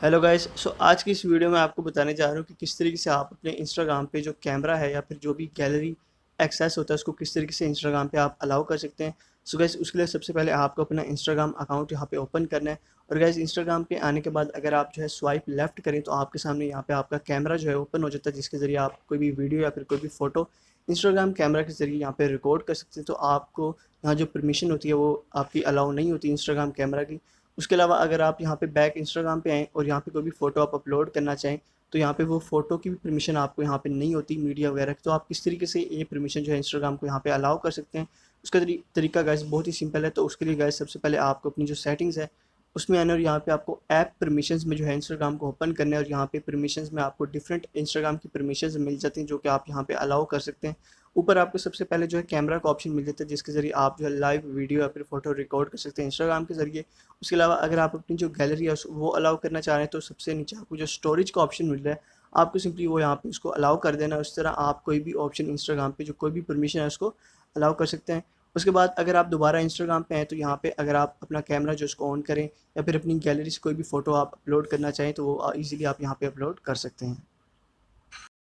Hello guys. आज की इस वीडियो में आपको बताने जा रहा हूँ कि किस तरीके से आप अपने इंस्टाग्राम पे जो कैमरा है या फिर जो भी गैलरी एक्सेस होता है उसको किस तरीके से इंस्टाग्राम पे आप अलाउ कर सकते हैं। गाइस, उसके लिए सबसे पहले आपको अपना इंस्टाग्राम अकाउंट यहाँ पे ओपन करना है। और गाइस, इंस्टाग्राम पे आने के बाद अगर आप जो है स्वाइप लेफ्ट करें तो आपके सामने यहाँ पे आपका कैमरा जो है ओपन हो जाता है, जिसके ज़रिए आप कोई भी वीडियो या फिर कोई भी फ़ोटो इंस्टाग्राम कैमरा के ज़रिए यहाँ पे रिकॉर्ड कर सकते हैं। तो आपको यहाँ जो परमिशन होती है वो आपकी अलाउ नहीं होती इंस्टाग्राम कैमरा की। उसके अलावा अगर आप यहाँ पे बैक इंस्टाग्राम पे आएँ और यहाँ पे कोई भी फ़ोटो आप अपलोड करना चाहें तो यहाँ पे वो फ़ोटो की भी परमिशन आपको यहाँ पे नहीं होती मीडिया वगैरह की। तो आप किस तरीके से ये परमिशन जो है इंस्टाग्राम को यहाँ पे अलाउ कर सकते हैं, उसका तरीका गाइस बहुत ही सिंपल है। तो उसके लिए गाइस सबसे पहले आपको अपनी जो सेटिंग्स है उसमें आना है और यहाँ पे आपको ऐप परमिशंस में जो है इंस्टाग्राम को ओपन करना है। और यहाँ पे परमिशंस में आपको डिफरेंट इंस्टाग्राम की परमिशंस मिल जाती हैं जो कि आप यहाँ पे अलाउ कर सकते हैं। ऊपर आपको सबसे पहले जो है कैमरा का ऑप्शन मिल जाता है, जिसके ज़रिए आप जो है लाइव वीडियो या फिर फोटो रिकॉर्ड कर सकते हैं इंस्टाग्राम के ज़रिए। उसके अलावा अगर आप अपनी जो गैलरी है वो अलाउ करना चाह रहे हैं तो सबसे नीचे आपको जो स्टोरेज का ऑप्शन मिल रहा है आपको सिंपली वो यहाँ पे उसको अलाउ कर देना है। उस तरह आप कोई भी ऑप्शन इंस्टाग्राम पे जो कोई भी परमिशन है उसको अलाउ कर सकते हैं। उसके बाद अगर आप दोबारा इंस्टाग्राम पे हैं तो यहाँ पे अगर आप अपना कैमरा जो उसको ऑन करें या फिर अपनी गैलरी से कोई भी फ़ोटो आप अपलोड करना चाहें तो वो ईज़िली आप यहाँ पे अपलोड कर सकते हैं।